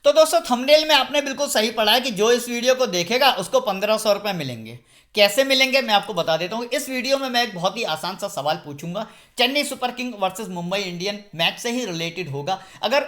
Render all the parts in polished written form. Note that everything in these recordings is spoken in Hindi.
तो दोस्तों थंबनेल में आपने बिल्कुल सही पढ़ा है कि जो इस वीडियो को देखेगा उसको 1500 रुपये मिलेंगे। कैसे मिलेंगे मैं आपको बता देता हूँ। इस वीडियो में मैं एक बहुत ही आसान सा सवाल पूछूंगा, Chennai super king versus Mumbai Indian match से ही रिलेटेड होगा। अगर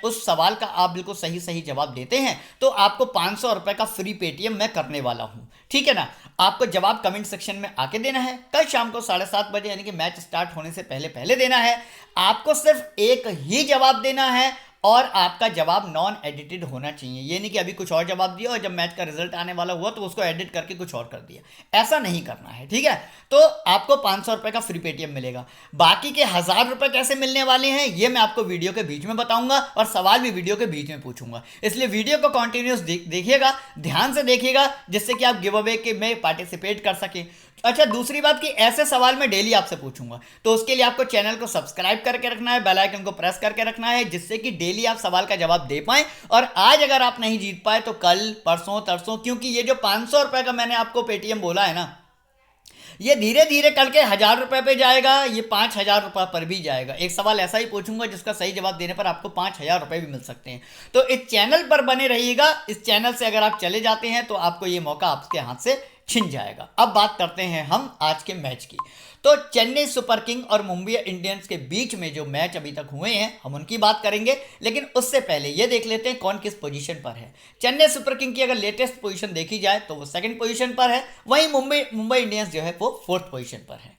उस सवाल का आप बिल्कुल सही सही जवाब देते हैं तो आपको 500 रुपये का फ्री पेटीएम मैं करने वाला हूँ, ठीक है ना। आपको जवाब कमेंट सेक्शन में आके देना है, कल शाम को 7:30 बजे यानी कि मैच स्टार्ट होने से पहले पहले देना है। आपको सिर्फ एक ही जवाब देना है और आपका जवाब नॉन एडिटेड होना चाहिए। ये नहीं कि अभी कुछ और जवाब दिया और जब मैच का रिजल्ट आने वाला हुआ तो उसको एडिट करके कुछ और कर दिया, ऐसा नहीं करना है, ठीक है। तो आपको 500 रुपये का फ्री पेटीएम मिलेगा। बाकी के 1000 रुपये कैसे मिलने वाले हैं ये मैं आपको वीडियो के बीच में बताऊंगा और सवाल भी वीडियो के बीच में पूछूंगा, इसलिए वीडियो को कंटिन्यूस देखिएगा, ध्यान से देखिएगा, जिससे कि आप गिव अवे के में पार्टिसिपेट कर सकें। अच्छा, दूसरी बात कि ऐसे सवाल मैं डेली आपसे पूछूंगा, तो उसके लिए आपको चैनल को सब्सक्राइब करके रखना है, बेल आइकन को प्रेस करके रखना है, जिससे कि डेली आप सवाल का जवाब दे पाएं। और आज अगर आप नहीं जीत पाए तो कल, परसों, तरसों, क्योंकि ये जो 500 रुपए का मैंने आपको पेटीएम बोला है ना, ये धीरे धीरे करके 1000 रुपए पे जाएगा, ये 5000 रुपए पर भी जाएगा। एक सवाल ऐसा ही पूछूंगा जिसका सही जवाब देने पर आपको 5000 रुपए भी मिल सकते हैं। तो इस चैनल पर बने रहिएगा। इस चैनल से अगर आप चले जाते हैं तो आपको ये मौका आपके हाथ से छिन जाएगा। अब बात करते हैं हम आज के मैच की। तो चेन्नई सुपर किंग और मुंबई इंडियंस के बीच में जो मैच अभी तक हुए हैं हम उनकी बात करेंगे, लेकिन उससे पहले ये देख लेते हैं कौन किस पोजीशन पर है। चेन्नई सुपर किंग की अगर लेटेस्ट पोजीशन देखी जाए तो वो सेकंड पोजीशन पर है, वहीं मुंबई इंडियंस जो है वो फोर्थ पोजीशन पर है।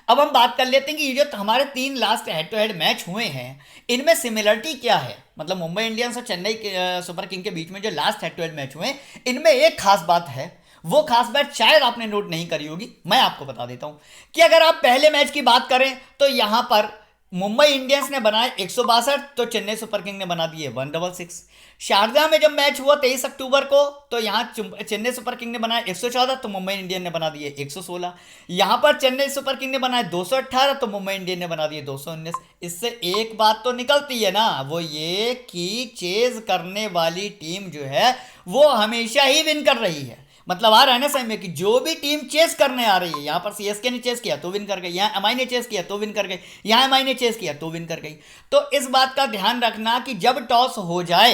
अब हम बात कर लेते हैं कि ये जो हमारे 3 last head to head match हुए हैं इनमें सिमिलरिटी क्या है। मतलब मुंबई इंडियंस और चेन्नई सुपर किंग के बीच में जो last head to head match हुए हैं इनमें एक खास बात है, वो खास बात शायद आपने नोट नहीं करी होगी, मैं आपको बता देता हूं कि अगर आप पहले मैच की बात करें तो यहां पर मुंबई इंडियंस ने बनाए 162, तो चेन्नई सुपर किंग ने बना दिए 166। शारजाह में जब मैच हुआ 23 अक्टूबर को तो यहां चेन्नई सुपर किंग ने बनाए 114, तो मुंबई इंडियन ने बना दिए 116। यहां पर चेन्नई सुपर किंग ने बनाए 218, तो मुंबई इंडियन ने बना दिए 219। इससे एक बात तो निकलती है ना, वो ये कि चेज करने वाली टीम जो है वो हमेशा ही विन कर रही है। मतलब आ रहा है ना समझ में कि जो भी टीम चेस करने आ रही है, यहां पर सीएसके ने चेस किया तो विन कर गई, यहां एमआई ने चेस किया तो विन कर गई, यहां एमआई ने चेस किया तो विन कर गई। तो इस बात का ध्यान रखना कि जब टॉस हो जाए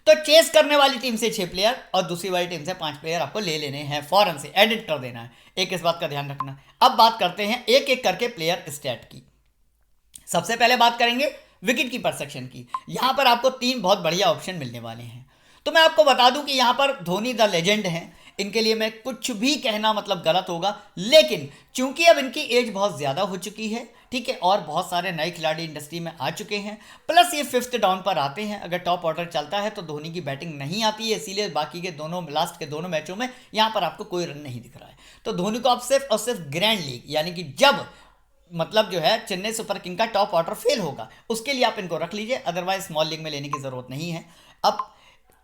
तो चेस करने वाली टीम से 6 प्लेयर और दूसरी वाली टीम से 5 प्लेयर आपको ले लेने हैं, फौरन से एडिट कर देना है। एक इस बात का ध्यान रखना। अब बात करते हैं एक एक करके प्लेयर स्टैट की। सबसे पहले बात करेंगे विकेट कीपर सेक्शन की। यहां पर आपको 3 बहुत बढ़िया ऑप्शन मिलने वाले हैं। तो मैं आपको बता दूं कि यहां पर धोनी द लेजेंड हैं, इनके लिए मैं कुछ भी कहना मतलब गलत होगा, लेकिन चूंकि अब इनकी एज बहुत ज़्यादा हो चुकी है, ठीक है, और बहुत सारे नए खिलाड़ी इंडस्ट्री में आ चुके हैं, प्लस ये 5th डाउन पर आते हैं। अगर टॉप ऑर्डर चलता है तो धोनी की बैटिंग नहीं आती है, इसीलिए बाकी के दोनों लास्ट के दोनों मैचों में यहाँ पर आपको कोई रन नहीं दिख रहा है। तो धोनी को आप सिर्फ और सिर्फ ग्रैंड लीग यानी कि जब मतलब जो है चेन्नई सुपर किंग का टॉप ऑर्डर फेल होगा उसके लिए आप इनको रख लीजिए, अदरवाइज स्मॉल लीग में लेने की जरूरत नहीं है। अब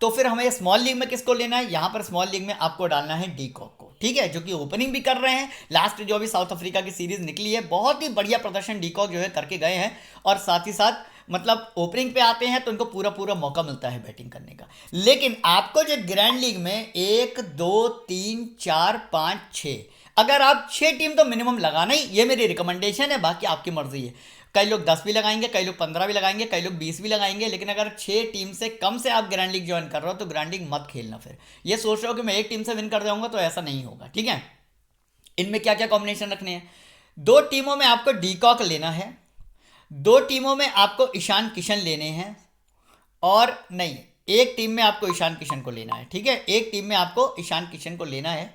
तो फिर हमें स्मॉल लीग में किसको लेना है, यहां पर स्मॉल लीग में आपको डालना है डी कॉक को, ठीक है, जो कि ओपनिंग भी कर रहे हैं। लास्ट जो भी साउथ अफ्रीका की सीरीज निकली है बहुत ही बढ़िया प्रदर्शन डी कॉक जो है करके गए हैं, और साथ ही साथ मतलब ओपनिंग पे आते हैं तो उनको पूरा पूरा मौका मिलता है बैटिंग करने का। लेकिन आपको जो ग्रैंड लीग में 1 2 3 4 5 6, अगर आप 6 टीम तो मिनिमम लगाना ही, ये मेरी रिकमेंडेशन है, बाकी आपकी मर्जी है। कई लोग 10 भी लगाएंगे, कई लोग 15 भी लगाएंगे, कई लोग 20 भी लगाएंगे, लेकिन अगर 6 टीम से कम से आप ग्रैंड लीग ज्वाइन कर रहे हो तो ग्रैंड लीग मत खेलना। फिर ये सोच रहे हो कि मैं एक टीम से विन कर जाऊंगा, तो ऐसा नहीं होगा, ठीक है। इनमें क्या क्या कॉम्बिनेशन रखने हैं, 2 टीमों में आपको डीकॉक लेना है, 2 टीमों में आपको ईशान किशन लेने हैं, और नहीं, एक टीम में आपको ईशान किशन को लेना है, ठीक है, एक टीम में आपको ईशान किशन को लेना है,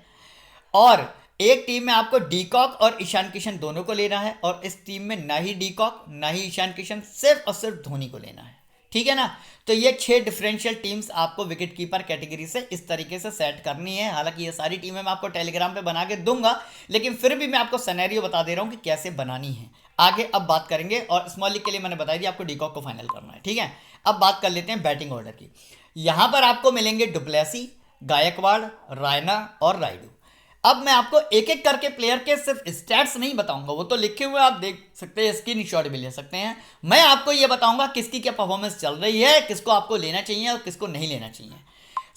और एक टीम में आपको डीकॉक और ईशान किशन दोनों को लेना है, और इस टीम में ना ही डीकॉक ना ही ईशान किशन, सिर्फ और सिर्फ धोनी को लेना है, ठीक है ना। तो ये 6 डिफरेंशियल टीम्स आपको विकेट कीपर कैटेगरी से इस तरीके से सेट करनी है। हालांकि ये सारी टीमें मैं आपको टेलीग्राम पे बना के दूंगा, लेकिन फिर भी मैं आपको सिनेरियो बता दे रहा हूं कि कैसे बनानी है। आगे अब बात करेंगे, और स्मॉल लीग के लिए मैंने बताया दिया आपको डीकॉक को फाइनल करना है, ठीक है। अब बात कर लेते हैं बैटिंग ऑर्डर की। यहां पर आपको मिलेंगे डुप्लेसी, गायकवाड़, रायना और रायडू। अब मैं आपको एक एक करके प्लेयर के सिर्फ स्टैट्स नहीं बताऊंगा, वो तो लिखे हुए आप देख सकते हैं, स्क्रीन शॉट भी ले सकते हैं। मैं आपको ये बताऊंगा किसकी क्या परफॉर्मेंस चल रही है, किसको आपको लेना चाहिए और किसको नहीं लेना चाहिए।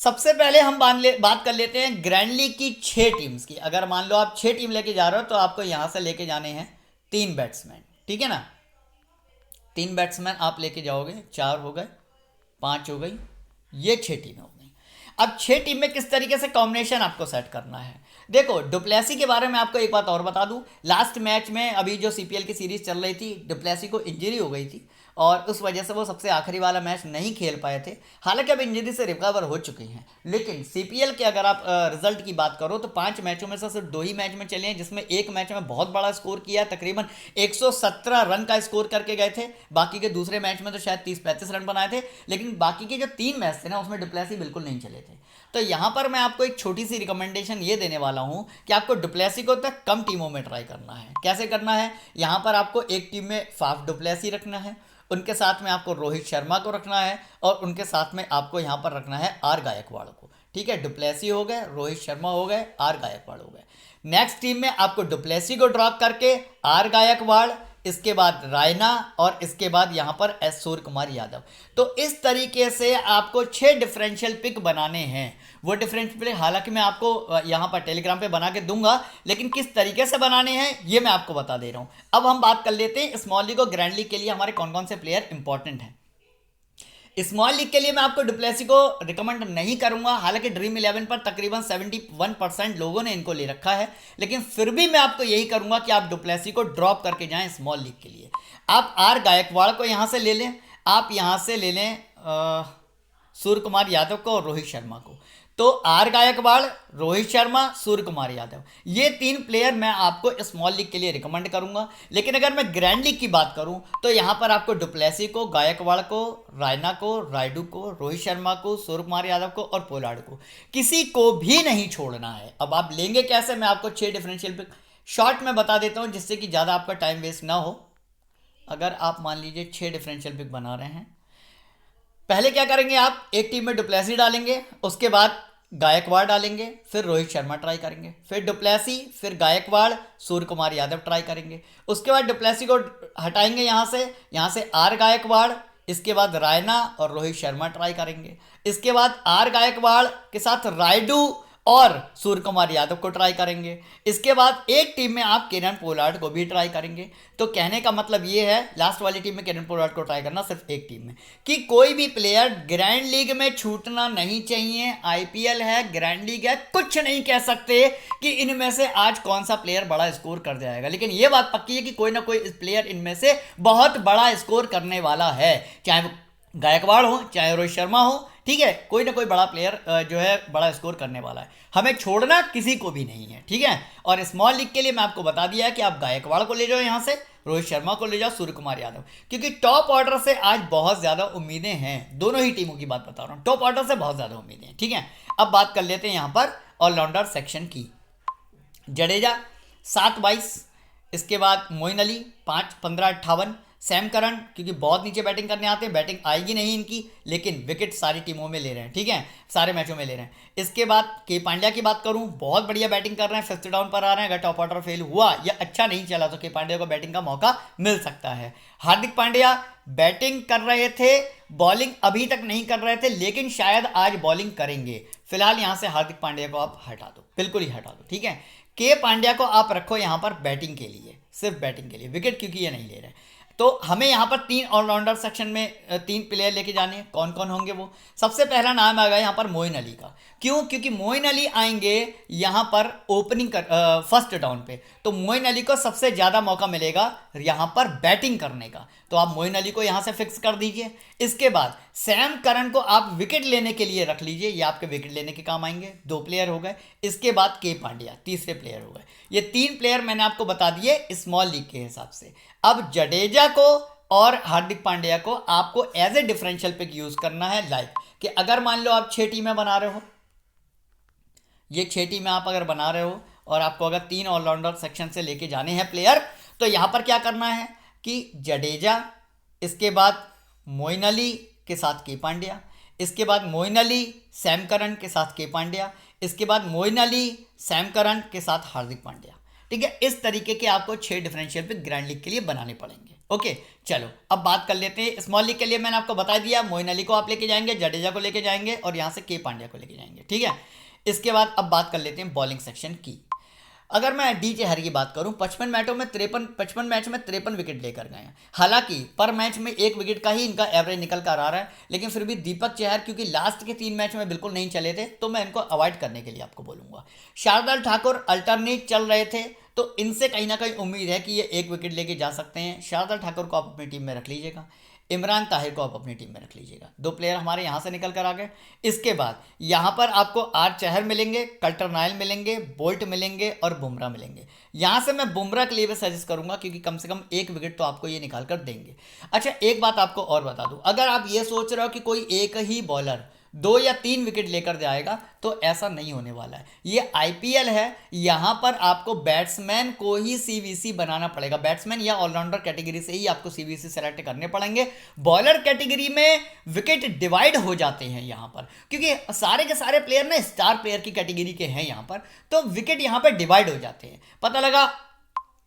सबसे पहले हम बात कर लेते हैं ग्रैंड लीग की 6 टीम्स की। अगर मान लो आप 6 टीम लेके जा रहे हो तो आपको यहां से लेके जाने हैं 3 बैट्समैन, ठीक है ना। 3 बैट्समैन आप लेके जाओगे, 4 हो गए, 5 हो गई, ये 6 टीमें हो गई। अब 6 टीम में किस तरीके से कॉम्बिनेशन आपको सेट करना है। देखो डुप्लेसी के बारे में आपको एक बात और बता दूं, लास्ट मैच में अभी जो सीपीएल की सीरीज चल रही थी, डुप्लेसी को इंजरी हो गई थी और उस वजह से वो सबसे आखिरी वाला मैच नहीं खेल पाए थे। हालांकि अब इंजरी से रिकवर हो चुके हैं, लेकिन सीपीएल के अगर आप रिजल्ट की बात करो तो 5 मैचों में से सिर्फ 2 ही मैच में चले हैं, जिसमें एक मैच में बहुत बड़ा स्कोर किया, तकरीबन 117 रन का स्कोर करके गए थे। बाकी के दूसरे मैच में तो शायद 30-35 रन बनाए थे, लेकिन बाकी के जो 3 मैच थे ना उसमें डुप्लेसी बिल्कुल नहीं चले थे। तो यहाँ पर मैं आपको एक छोटी सी रिकमेंडेशन ये देने वाला हूँ कि आपको डुप्लेसी को तक कम टीमों में ट्राई करना है। कैसे करना है, यहाँ पर आपको एक टीम में फाफ डुप्लेसी रखना है, उनके साथ में आपको रोहित शर्मा को रखना है और उनके साथ में आपको यहाँ पर रखना है आर गायकवाड़ को। ठीक है, डुप्लेसी हो गए, रोहित शर्मा हो गए, आर गायकवाड़ हो गए। नेक्स्ट टीम में आपको डुप्लेसी को ड्रॉप करके आर गायकवाड़, इसके बाद रायना और इसके बाद यहाँ पर एस सूर्य कुमार यादव। तो इस तरीके से आपको 6 डिफरेंशियल पिक बनाने हैं। वो डिफरेंशियल पिक हालांकि मैं आपको यहाँ पर टेलीग्राम पे बना के दूंगा, लेकिन किस तरीके से बनाने हैं ये मैं आपको बता दे रहा हूँ। अब हम बात कर लेते हैं स्मॉल लीग और ग्रैंड लीग के लिए हमारे कौन कौन से प्लेयर इंपॉर्टेंट हैं। स्मॉल लीग के लिए मैं आपको डुप्लेसी को रिकमेंड नहीं करूंगा, हालांकि ड्रीम 11 पर तकरीबन 71% लोगों ने इनको ले रखा है, लेकिन फिर भी मैं आपको यही करूंगा कि आप डुप्लेसी को ड्रॉप करके जाएं स्मॉल लीग के लिए। आप आर गायकवाड़ को यहां से ले लें, आप यहां से ले लें सूर्य कुमार यादव को और रोहित शर्मा को। तो आर गायकवाड़, रोहित शर्मा, सूर्य कुमार यादव, ये 3 प्लेयर मैं आपको स्मॉल लीग के लिए रिकमेंड करूंगा। लेकिन अगर मैं ग्रैंड लीग की बात करूं तो यहां पर आपको डुप्लेसी को, गायकवाड़ को, रायना को, रायडू को, रोहित शर्मा को, सूर्य कुमार यादव को और पोलार्ड को, किसी को भी नहीं छोड़ना है। अब आप लेंगे कैसे, मैं आपको 6 डिफरेंशियल पिक शॉर्ट में बता देता हूं, जिससे कि ज़्यादा आपका टाइम वेस्ट ना हो। अगर आप मान लीजिए 6 डिफरेंशियल पिक बना रहे हैं, पहले क्या करेंगे, आप एक टीम में डुप्लेसी डालेंगे, उसके बाद गायकवाड़ डालेंगे, फिर रोहित शर्मा ट्राई करेंगे, फिर डुप्लेसी, फिर गायकवाड़, सूर्य कुमार यादव ट्राई करेंगे। उसके बाद डुप्लेसी को हटाएंगे यहाँ से आर गायकवाड़, इसके बाद रायना और रोहित शर्मा ट्राई करेंगे। इसके बाद आर गायकवाड़ के साथ रायडू और सूर्य कुमार यादव को ट्राई करेंगे। इसके बाद एक टीम में आप केरन पोलार्ड को भी ट्राई करेंगे। तो कहने का मतलब ये है, लास्ट वाली टीम में केरन पोलार्ड को ट्राई करना सिर्फ एक टीम में, कि कोई भी प्लेयर ग्रैंड लीग में छूटना नहीं चाहिए। आईपीएल है, ग्रैंड लीग है, कुछ नहीं कह सकते कि इनमें से आज कौन सा प्लेयर बड़ा स्कोर कर जाएगा, लेकिन ये बात पक्की है कि कोई ना कोई प्लेयर इनमें से बहुत बड़ा स्कोर करने वाला है, चाहे वो गायकवाड़ हो चाहे रोहित शर्मा हो। ठीक है, कोई ना कोई बड़ा प्लेयर जो है बड़ा स्कोर करने वाला है, हमें छोड़ना किसी को भी नहीं है। ठीक है, और स्मॉल लीग के लिए मैं आपको बता दिया है कि आप गायकवाड़ को ले जाओ यहाँ से, रोहित शर्मा को ले जाओ, सूर्य कुमार यादव, क्योंकि टॉप ऑर्डर से आज बहुत ज़्यादा उम्मीदें हैं। दोनों ही टीमों की बात बता रहा हूँ, टॉप ऑर्डर से बहुत ज़्यादा उम्मीदें हैं। ठीक है, अब बात कर लेते हैं यहाँ पर ऑलराउंडर सेक्शन की। जडेजा 7-22, इसके बाद मोइन अली 5-15-58, सैम करन क्योंकि बहुत नीचे बैटिंग करने आते हैं, बैटिंग आएगी नहीं इनकी, लेकिन विकेट सारी टीमों में ले रहे हैं। ठीक है, सारे मैचों में ले रहे हैं। इसके बाद के पांड्या की बात करूं, बहुत बढ़िया बैटिंग कर रहे हैं, 5th डाउन पर आ रहे हैं। अगर टॉप ऑर्डर फेल हुआ या अच्छा नहीं चला तो के पांड्या को बैटिंग का मौका मिल सकता है। हार्दिक पांड्या बैटिंग कर रहे थे, बॉलिंग अभी तक नहीं कर रहे थे, लेकिन शायद आज बॉलिंग करेंगे। फिलहाल यहाँ से हार्दिक पांड्या को आप हटा दो, बिल्कुल ही हटा दो। ठीक है, के पांड्या को आप रखो यहाँ पर बैटिंग के लिए, सिर्फ बैटिंग के लिए, विकेट क्योंकि ये नहीं ले रहे हैं। तो हमें यहाँ पर 3 ऑलराउंडर सेक्शन में 3 प्लेयर लेके जाने हैं। कौन कौन होंगे वो, सबसे पहला नाम आ गया यहाँ पर मोइन अली का। क्यों, क्योंकि मोइन अली आएंगे यहाँ पर ओपनिंग कर 1st डाउन पे, तो मोइन अली को सबसे ज़्यादा मौका मिलेगा यहाँ पर बैटिंग करने का, तो आप मोइन अली को यहाँ से फिक्स कर दीजिए। इसके बाद सैम करन को आप विकेट लेने के लिए रख लीजिए, ये आपके विकेट लेने के काम आएंगे। 2 प्लेयर हो गए। इसके बाद के पांड्या तीसरे प्लेयर हो गए। ये 3 प्लेयर मैंने आपको बता दिए स्मॉल लीग के हिसाब से। अब जडेजा को और हार्दिक पांड्या को आपको as a differential pick use करना है, लाइक कि अगर मान लो आप 6 टीमें बना रहे हो, ये 6 टीमें आप अगर बना रहे हो और आपको अगर 3 ऑलराउंडर सेक्शन से लेके जाने हैं प्लेयर, तो यहाँ पर क्या करना है कि जडेजा, इसके बाद मोइन अली के साथ के पांड्या, इसके बाद मोइन अली सैम करन के साथ के पांड्या, इसके बाद मोइन अली सैम करन के साथ हार्दिक पांड्या। ठीक है, इस तरीके के आपको 6 डिफरेंशियल पिक ग्रैंड लीग के लिए बनाने पड़ेंगे। ओके, चलो अब बात कर लेते हैं स्मॉल लीग के लिए। मैंने आपको बता दिया, मोइन अली को आप लेके जाएंगे, जडेजा को लेके जाएंगे और यहाँ से के पांड्या को लेके जाएंगे। ठीक है, इसके बाद अब बात कर लेते हैं बॉलिंग सेक्शन की। अगर मैं डी चहर की बात करूं, 55 मैच में 53 विकेट लेकर गए हैं। हालांकि पर मैच में 1 विकेट का ही इनका एवरेज निकल कर आ रहा है, लेकिन फिर भी दीपक चहर क्योंकि लास्ट के 3 मैच में बिल्कुल नहीं चले थे, तो मैं इनको अवॉइड करने के लिए आपको बोलूंगा। शार्दुल ठाकुर अल्टरनेट चल रहे थे, तो इनसे कहीं ना कहीं उम्मीद है कि ये 1 विकेट लेके जा सकते हैं। शार्दुल ठाकुर को आप अपनी टीम में रख लीजिएगा, इमरान ताहिर को आप अपनी टीम में रख लीजिएगा। 2 प्लेयर हमारे यहाँ से निकल कर आ गए। इसके बाद यहाँ पर आपको आर चहर मिलेंगे, कल्टर नायल मिलेंगे, बोल्ट मिलेंगे और बुमराह मिलेंगे। यहाँ से मैं बुमराह के लिए भी सजेस्ट करूंगा, क्योंकि कम से कम 1 विकेट तो आपको ये निकाल कर देंगे। अच्छा, एक बात आपको और बता दूं, अगर आप ये सोच रहे हो कि कोई एक ही बॉलर 2 या 3 विकेट लेकर जाएगा, तो ऐसा नहीं होने वाला है। ये आईपीएल है, यहां पर आपको बैट्समैन को ही सीवीसी बनाना पड़ेगा। बैट्समैन या ऑलराउंडर कैटेगरी से ही आपको सीवीसी सेलेक्ट करने पड़ेंगे। बॉलर कैटेगरी में विकेट डिवाइड हो जाते हैं यहां पर, क्योंकि सारे के सारे प्लेयर ना स्टार प्लेयर की कैटेगरी के हैं यहां पर, तो विकेट यहां पर डिवाइड हो जाते हैं। पता लगा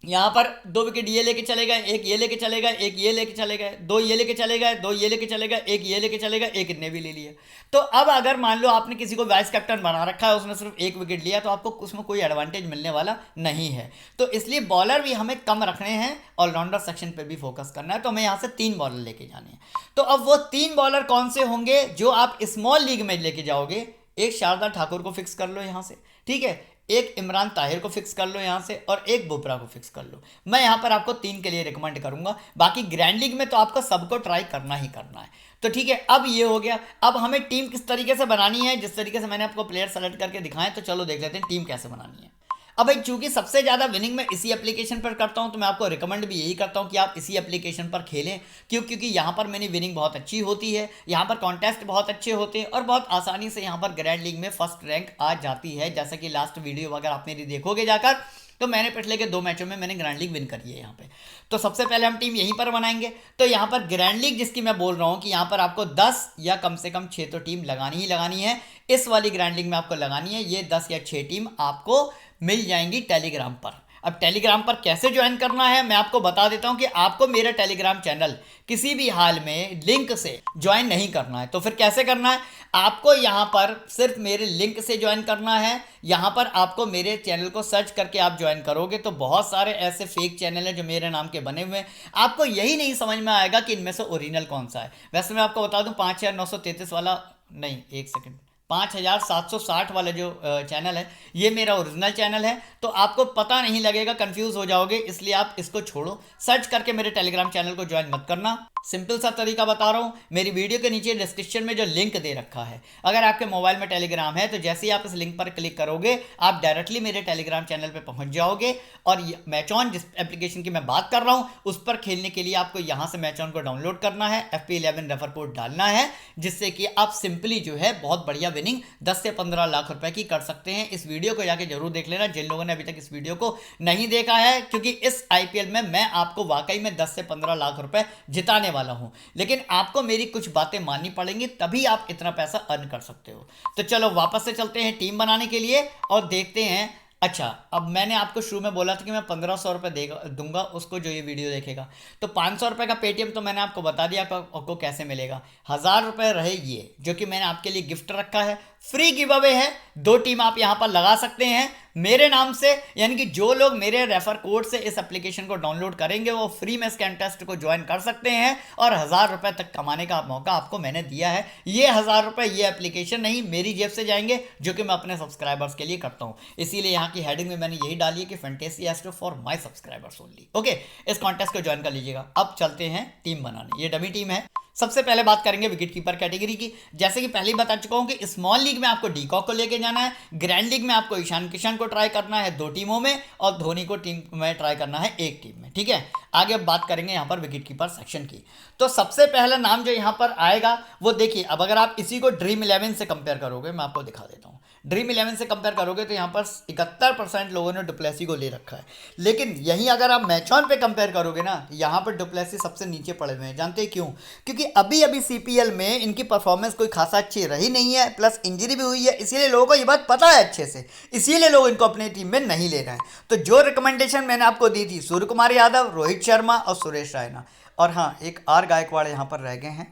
यहाँ पर 2 विकेट ये लेके चले गए, 1 ये लेके चले गए, 1 ये लेके चले गए, 2 ये लेके चले गए, 2 ये लेके चले गए, 1 ये लेके चले गए, 1 इतने भी ले लिए। तो अब अगर मान लो आपने किसी को वाइस कैप्टन बना रखा है, उसने सिर्फ 1 विकेट लिया, तो आपको उसमें कोई एडवांटेज मिलने वाला नहीं है। तो इसलिए बॉलर भी हमें कम रखने हैं, ऑलराउंडर सेक्शन पर भी फोकस करना है। तो हमें यहाँ से 3 बॉलर लेके जाने हैं। तो अब वो 3 बॉलर कौन से होंगे जो आप स्मॉल लीग में लेके जाओगे? एक शार्दुल ठाकुर को फिक्स कर लो यहाँ से, ठीक है, एक इमरान ताहिर को फिक्स कर लो यहाँ से, और एक बुमराह को फिक्स कर लो। मैं यहाँ पर आपको 3 के लिए रिकमेंड करूंगा। बाकी ग्रैंड लीग में तो आपको सबको ट्राई करना ही करना है। तो ठीक है, अब ये हो गया। अब हमें टीम किस तरीके से बनानी है, जिस तरीके से मैंने आपको प्लेयर सेलेक्ट करके दिखाए, तो चलो देख लेते हैं टीम कैसे बनानी है। अब भाई चूंकि सबसे ज़्यादा विनिंग मैं इसी एप्लीकेशन पर करता हूं, तो मैं आपको रिकमेंड भी यही करता हूं कि आप इसी एप्लीकेशन पर खेलें। क्योंकि यहाँ पर मेरी विनिंग बहुत अच्छी होती है, यहाँ पर कॉन्टेस्ट बहुत अच्छे होते हैं, और बहुत आसानी से यहाँ पर ग्रैंड लीग में फर्स्ट रैंक आ जाती है। जैसे कि लास्ट वीडियो अगर आप मेरी देखोगे जाकर, तो मैंने पिछले के 2 मैचों में मैंने ग्रैंड लीग विन करी है यहाँ पे। तो सबसे पहले हम टीम यहीं पर बनाएंगे। तो यहाँ पर ग्रैंड लीग जिसकी मैं बोल रहा हूँ कि यहाँ पर आपको 10 या कम से कम 6 तो टीम लगानी ही लगानी है। इस वाली ग्रैंड लीग में आपको लगानी है। ये 10 या 6 टीम आपको मिल जाएंगी टेलीग्राम पर। अब टेलीग्राम पर कैसे ज्वाइन करना है मैं आपको बता देता हूं कि आपको मेरा टेलीग्राम चैनल किसी भी हाल में लिंक से ज्वाइन नहीं करना है। तो फिर कैसे करना है? आपको यहां पर सिर्फ मेरे लिंक से ज्वाइन करना है। यहां पर आपको मेरे चैनल को सर्च करके आप ज्वाइन करोगे तो बहुत सारे ऐसे फेक चैनल हैं जो मेरे नाम के बने हुए हैं। आपको यही नहीं समझ में आएगा कि इनमें से ओरिजिनल कौन सा है। वैसे मैं आपको बता दूं 5933 वाला नहीं, एक सेकंड, 5760 वाला जो चैनल है ये मेरा ओरिजिनल चैनल है। तो आपको पता नहीं लगेगा, कंफ्यूज हो जाओगे, इसलिए आप इसको छोड़ो। सर्च करके मेरे टेलीग्राम चैनल को ज्वाइन मत करना। सिंपल सा तरीका बता रहा हूँ, मेरी वीडियो के नीचे डिस्क्रिप्शन में जो लिंक दे रखा है, अगर आपके मोबाइल में टेलीग्राम है तो जैसे ही आप इस लिंक पर क्लिक करोगे आप डायरेक्टली मेरे टेलीग्राम चैनल पर पहुंच जाओगे। और मैच ऑन जिस एप्लीकेशन की मैं बात कर रहा हूँ उस पर खेलने के लिए आपको यहाँ से मैच ऑन को डाउनलोड करना है, FP11 रेफर कोड डालना है, जिससे कि आप सिंपली जो है बहुत बढ़िया विनिंग 10 से 15 लाख रुपए की कर सकते हैं। इस वीडियो को जाके जरूर देख लेना जिन लोगों ने अभी तक इस वीडियो को नहीं देखा है, क्योंकि इस आईपीएल में मैं आपको वाकई में 10 से 15 लाख रुपए जिताने वाला हूं। लेकिन आपको मेरी कुछ बातें माननी पड़ेंगी, तभी आप इतना पैसा अर्न कर सकते हो। तो चलो वापस से चलते हैं टीम बनाने के लिए और देखते हैं। अच्छा, अब मैंने आपको शुरू में बोला था कि मैं 1500 रुपये दूंगा उसको जो ये वीडियो देखेगा। तो 500 रुपये का पेटीएम तो मैंने आपको बता दिया आपको कैसे मिलेगा। 1000 रुपये रहे ये जो कि मैंने आपके लिए गिफ्ट रखा है, फ्री गिव अवे है। 2 टीम आप यहाँ पर लगा सकते हैं मेरे नाम से, यानी कि जो लोग मेरे रेफर कोड से इस एप्लीकेशन को डाउनलोड करेंगे वो फ्री में इस कंटेस्ट को ज्वाइन कर सकते हैं और 1000 रुपये तक कमाने का मौका आपको मैंने दिया है। ये 1000 रुपये ये एप्लीकेशन नहीं मेरी जेब से जाएंगे, जो कि मैं अपने सब्सक्राइबर्स के लिए करता हूँ। इसीलिए यहाँ की हेडिंग में मैंने यही डाली है कि fantasy astro for my subscribers only. Okay, इस कॉन्टेस्ट को ज्वाइन कर लीजिएगा। अब चलते हैं टीम बनाने। ये डमी टीम है। सबसे पहले बात करेंगे विकेट कीपर कैटेगरी की। जैसे कि पहले ही बता चुका हूं कि स्मॉल लीग में आपको डीकॉक को लेके जाना है, ग्रैंड लीग में आपको ईशान किशन को ट्राई करना है 2 टीमों में, और धोनी को टीम में ट्राई करना है 1 टीम में। ठीक है, आगे अब बात करेंगे यहाँ पर विकेट कीपर सेक्शन की। तो सबसे पहला नाम जो यहाँ पर आएगा वो देखिए, अब अगर आप इसी को ड्रीम 11 से कंपेयर करोगे, मैं आपको दिखा देता हूँ। ड्रीम 11 से कंपेयर करोगे तो यहाँ पर 71% लोगों ने डुप्लेसी को ले रखा है। लेकिन यहीं अगर आप मैच ऑन पे कंपेयर करोगे ना, यहाँ पर डुप्लेसी सबसे नीचे पड़े हुए हैं। जानते हैं क्यों? क्योंकि अभी अभी सीपीएल में इनकी परफॉर्मेंस कोई खासा अच्छी रही नहीं है, प्लस इंजरी भी हुई है, इसीलिए लोगों को ये बात पता है अच्छे से, इसीलिए लोग इनको अपनी टीम में नहीं ले रहे हैं। तो जो रिकमेंडेशन मैंने आपको दी थी, सूर्य कुमार यादव, रोहित शर्मा और सुरेश रैना, और हाँ एक आर गायकवाड़ यहाँ पर रह गए हैं,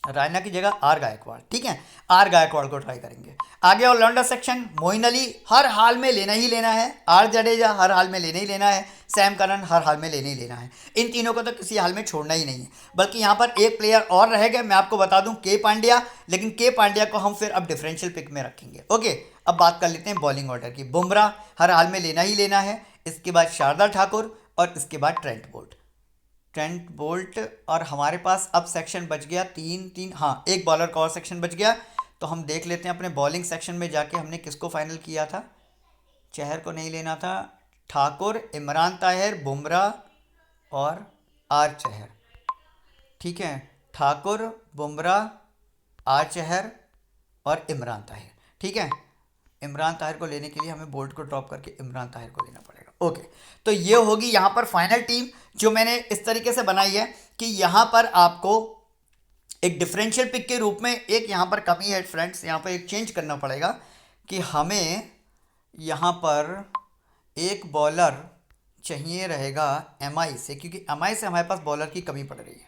रायना की जगह आर गायकवाड़, ठीक है, आर गायकवाड़ को ट्राई करेंगे। आगे ऑलराउंडर सेक्शन, मोइन अली हर हाल में लेना ही लेना है, आर जडेजा हर हाल में लेना ही लेना है, सैम करन हर हाल में लेना ही लेना है। इन तीनों को तो किसी हाल में छोड़ना ही नहीं है। बल्कि यहाँ पर एक प्लेयर और रहेगा, मैं आपको बता दूं, के पांड्या। लेकिन के पांड्या को हम फिर अब डिफरेंशियल पिक में रखेंगे। ओके, अब बात कर लेते हैं बॉलिंग ऑर्डर की। बुमराह हर हाल में लेना ही लेना है, इसके बाद शारदा ठाकुर और इसके बाद ट्रेंट बोल्ट। और हमारे पास अब सेक्शन बच गया तीन, हाँ एक बॉलर का और सेक्शन बच गया। तो हम देख लेते हैं अपने बॉलिंग सेक्शन में जाके हमने किसको फाइनल किया था। चहर को नहीं लेना था, ठाकुर, इमरान ताहिर, बुमराह और आर चहर, ठीक है, ठाकुर, बुमराह, आर चहर और इमरान ताहिर, ठीक है। इमरान ताहिर को लेने के लिए हमें बोल्ट को ड्रॉप करके इमरान ताहिर को लेना पड़ेगा। ओके, तो ये होगी यहाँ पर फाइनल टीम, जो मैंने इस तरीके से बनाई है कि यहाँ पर आपको एक डिफरेंशियल पिक के रूप में एक यहाँ पर कमी है फ्रेंड्स, यहाँ पर एक चेंज करना पड़ेगा कि हमें यहाँ पर एक बॉलर चाहिए रहेगा एमआई से, क्योंकि एमआई से हमारे पास बॉलर की कमी पड़ रही है।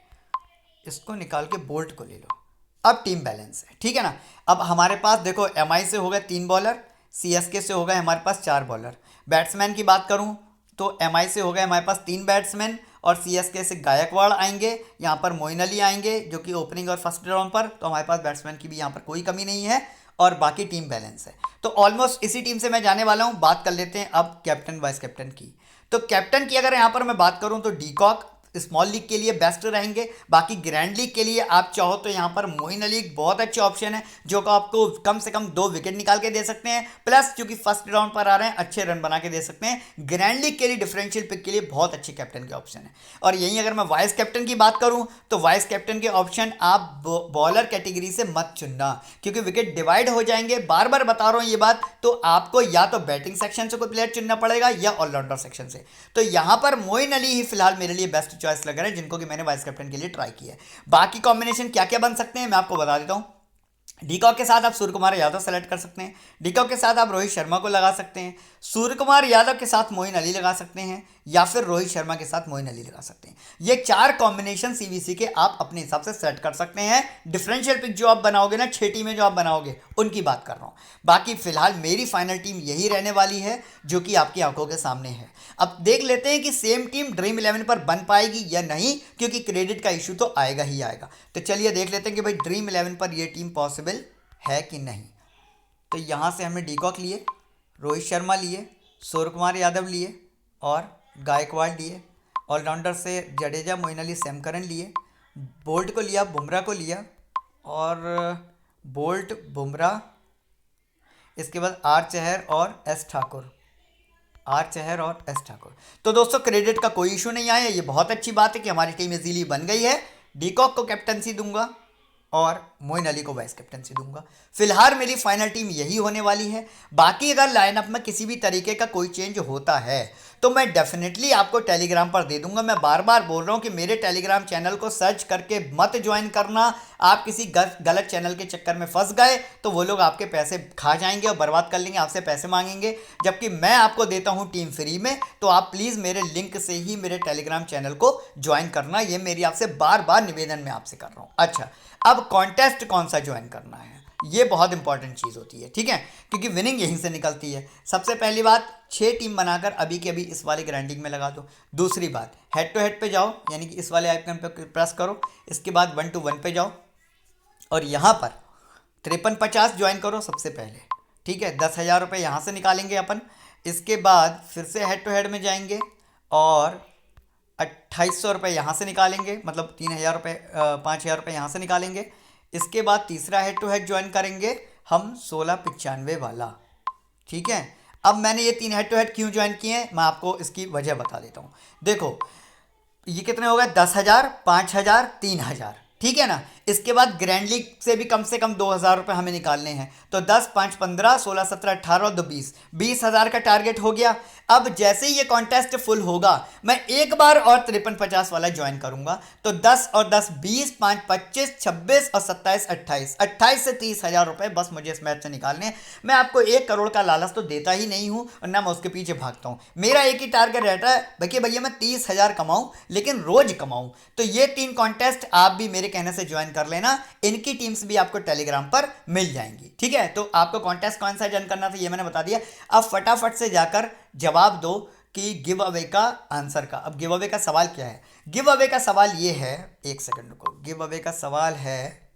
इसको निकाल के बोल्ट को ले लो। अब टीम बैलेंस है, ठीक है ना। अब हमारे पास देखो एमआई से हो गए 3 बॉलर, सीएसके से हो गए हमारे पास 4 बॉलर। बैट्समैन की बात करूं तो एमआई से हो गए हमारे पास 3 बैट्समैन और सीएसके से गायकवाड़ आएंगे, यहाँ पर मोइन अली आएंगे जो कि ओपनिंग और फर्स्ट राउंड पर। तो हमारे पास बैट्समैन की भी यहाँ पर कोई कमी नहीं है और बाकी टीम बैलेंस है। तो ऑलमोस्ट इसी टीम से मैं जाने वाला हूँ। बात कर लेते हैं अब कैप्टन वाइस कैप्टन की। तो कैप्टन की अगर यहाँ पर मैं बात करूँ तो डीकॉक स्मॉल लीग के लिए बेस्ट रहेंगे। बाकी ग्रैंड लीग के लिए आप चाहो तो यहाँ पर मोइन अली एक बहुत अच्छा ऑप्शन है, जो कि आपको कम से कम 2 विकेट निकाल के दे सकते हैं, प्लस क्योंकि फर्स्ट राउंड पर आ रहे हैं अच्छे रन बना के दे सकते हैं। ग्रैंड लीग के लिए डिफरेंशियल पिक के लिए बहुत अच्छे कैप्टन के ऑप्शन है। और यहीं अगर मैं वाइस कैप्टन की बात करूँ तो वाइस कैप्टन के ऑप्शन आप बॉलर कैटेगरी से मत चुनना, क्योंकि विकेट डिवाइड हो जाएंगे। बार बार बता रहा हूँ ये बात। तो आपको या तो बैटिंग सेक्शन से कोई प्लेयर चुनना पड़ेगा या ऑलराउंडर सेक्शन से। तो यहाँ पर मोइन अली ही फिलहाल मेरे लिए बेस्ट चॉइस लग रहा है, जिनको कि मैंने वाइस कैप्टन के लिए ट्राई किया है। बाकी कॉम्बिनेशन क्या क्या बन सकते हैं मैं आपको बता देता हूं। डीकॉक के साथ आप सूर्य कुमार यादव सेलेक्ट कर सकते हैं, डीकॉक के साथ आप रोहित शर्मा को लगा सकते हैं, सूर्य कुमार यादव के साथ मोइन अली लगा सकते हैं, या फिर रोहित शर्मा के साथ मोइन अली लगा सकते हैं। ये 4 कॉम्बिनेशन सीवीसी के आप अपने हिसाब से सेट कर सकते हैं। डिफरेंशियल पिक जो आप बनाओगे ना, 6 टीमें जो आप बनाओगे उनकी बात कर रहा हूं। बाकी फिलहाल मेरी फाइनल टीम यही रहने वाली है, जो कि आपकी आंखों के सामने है। अब देख लेते हैं कि सेम टीम ड्रीम 11 पर बन पाएगी या नहीं, क्योंकि क्रेडिट का इशू तो आएगा ही आएगा। तो चलिए देख लेते हैं कि भाई ड्रीम 11 पर ये टीम पॉसिबल है कि नहीं। तो यहाँ से हमने डीकॉक लिए, रोहित शर्मा लिए, सूर्य कुमार यादव लिए और गायकवाड़ लिए। ऑलराउंडर से जडेजा, मोइन अली, सैम करन लिए। बोल्ट को लिया, बुमराह को लिया और बोल्ट, बुमराह, इसके बाद आर चहर और एस ठाकुर, तो दोस्तों क्रेडिट का कोई इशू नहीं आया। ये बहुत अच्छी बात है कि हमारी टीम इजीली बन गई है। डीकॉक को कैप्टनसी दूंगा और मोइन अली को वाइस कैप्टनसी दूंगा। फिलहाल मेरी फाइनल टीम यही होने वाली है। बाकी अगर लाइनअप में किसी भी तरीके का कोई चेंज होता है तो मैं डेफिनेटली आपको टेलीग्राम पर दे दूंगा। मैं बार बार बोल रहा हूं कि मेरे टेलीग्राम चैनल को सर्च करके मत ज्वाइन करना। आप किसी गलत चैनल के चक्कर में फंस गए तो वो लोग आपके पैसे खा जाएंगे और बर्बाद कर लेंगे, आपसे पैसे मांगेंगे, जबकि मैं आपको देता हूं टीम फ्री में। तो आप प्लीज़ मेरे लिंक से ही मेरे टेलीग्राम चैनल को ज्वाइन करना, ये मेरी आपसे बार बार निवेदन मैं आपसे कर रहा हूँ। अच्छा, अब कॉन्टेस्ट कौन सा ज्वाइन करना है, ये बहुत इंपॉर्टेंट चीज़ होती है, ठीक है, क्योंकि विनिंग यहीं से निकलती है। सबसे पहली बात, 6 टीम बनाकर अभी के अभी इस वाले ग्राइंडिंग में लगा दो। दूसरी बात, हेड टू हेड पे जाओ, यानी कि इस वाले आइकन पे प्रेस करो, इसके बाद 1 to 1 पे जाओ और यहाँ पर 5350 ज्वाइन करो सबसे पहले, ठीक है। 10,000 रुपये यहाँ से निकालेंगे अपन। इसके बाद फिर से हेड टू हेड में जाएंगे और 2800 रुपये यहाँ से निकालेंगे, मतलब 3,000 रुपये, 5,000 रुपये यहाँ से निकालेंगे। इसके बाद तीसरा हेड टू हेड ज्वाइन करेंगे हम 1695 वाला, ठीक है। अब मैंने ये 3 हेड टू हेड क्यों ज्वाइन किए हैं मैं आपको इसकी वजह बता देता हूँ। देखो ये कितने हो गए, 10,000, 5,000, 3,000, ठीक है ना। इसके बाद ग्रैंड लीग से भी कम से कम 2,000 रुपये हमें निकालने हैं। तो 10, 5, 15, 16, 17, 18 और 2, 20,000 का टारगेट हो गया। अब जैसे ही ये कॉन्टेस्ट फुल होगा मैं एक बार और 5350 वाला ज्वाइन करूंगा। तो 10 और 10 20, 5, 25, 26 और 27, 28 से 30,000 रुपये बस मुझे इस मैच से निकालने हैं। मैं आपको 1 करोड़ का लालच तो देता ही नहीं हूं और ना मैं उसके पीछे भागता हूं। मेरा एक ही टारगेट रहता है भैया मैं 30,000 कमाऊं, लेकिन रोज कमाऊं। तो ये 3 कॉन्टेस्ट आप भी मेरे कहने से ज्वाइन कर लेना, इनकी टीम्स भी आपको टेलीग्राम पर मिल जाएंगी। ठीक है, तो आपको कॉन्टेस्ट कौन सा ज्वाइन करना था ये मैंने बता दिया। अब फटाफट से जाकर जवाब दो कि गिव अवे का आंसर का। अब गिव अवे का सवाल क्या है? गिव अवे का सवाल ये है, एक सेकंड रुको, गिव अवे का सवाल है,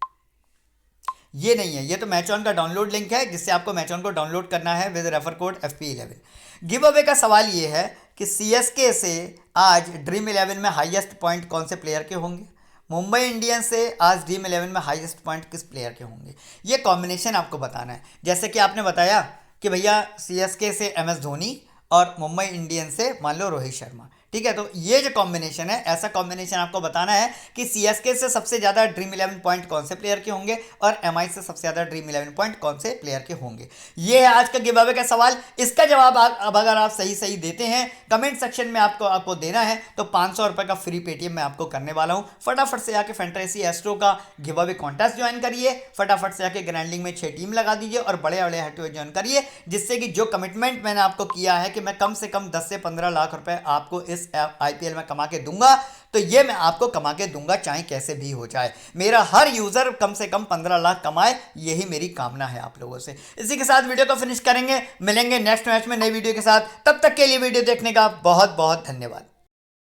ये नहीं है, ये तो मैच ऑन का डाउनलोड लिंक है जिससे आपको मैच ऑन को डाउनलोड करना है with refer code FP11। Give away का सवाल ये है कि CSK से आज ड्रीम 11 में हाईएस्ट पॉइंट कौन से प्लेयर के होंगे, मुंबई इंडियंस से आज ड्रीम 11 में हाईएस्ट पॉइंट किस प्लेयर के होंगे, ये कॉम्बिनेशन आपको बताना है। जैसे कि आपने बताया कि भैया CSK से MS धोनी और मुंबई इंडियंस से मान लो रोहित शर्मा। ठीक है, तो ये जो कॉम्बिनेशन है, ऐसा कॉम्बिनेशन आपको बताना है कि CSK से सबसे ज़्यादा ड्रीम 11 पॉइंट कौन से प्लेयर के होंगे और MI से सबसे ज़्यादा ड्रीम 11 पॉइंट कौन से प्लेयर के होंगे। ये है आज का गिव अवे का सवाल। इसका जवाब अब अगर आप सही सही देते हैं कमेंट सेक्शन में आपको देना है तो 500 रुपये का फ्री पेटीएम मैं आपको करने वाला हूँ। फटाफट से आके फैंटेसी एस्ट्रो का गिव अवे कॉन्टेस्ट ज्वाइन करिए, फटाफट से आके ग्रैंडिंग में 6 टीम लगा दीजिए और बड़े बड़े हटवे ज्वाइन करिए, जिससे कि जो कमिटमेंट मैंने आपको किया है कि मैं कम से कम 10 से 15 लाख रुपए आपको इस IPL में कमा के दूंगा, तो ये मैं आपको कमा के दूंगा चाहे कैसे भी हो जाए। मेरा हर यूजर कम से कम 15 लाख कमाए, यही मेरी कामना है आप लोगों से। इसी के साथ वीडियो को फिनिश करेंगे, मिलेंगे नेक्स्ट मैच में नई वीडियो के साथ। तब तक के लिए वीडियो देखने का बहुत बहुत धन्यवाद।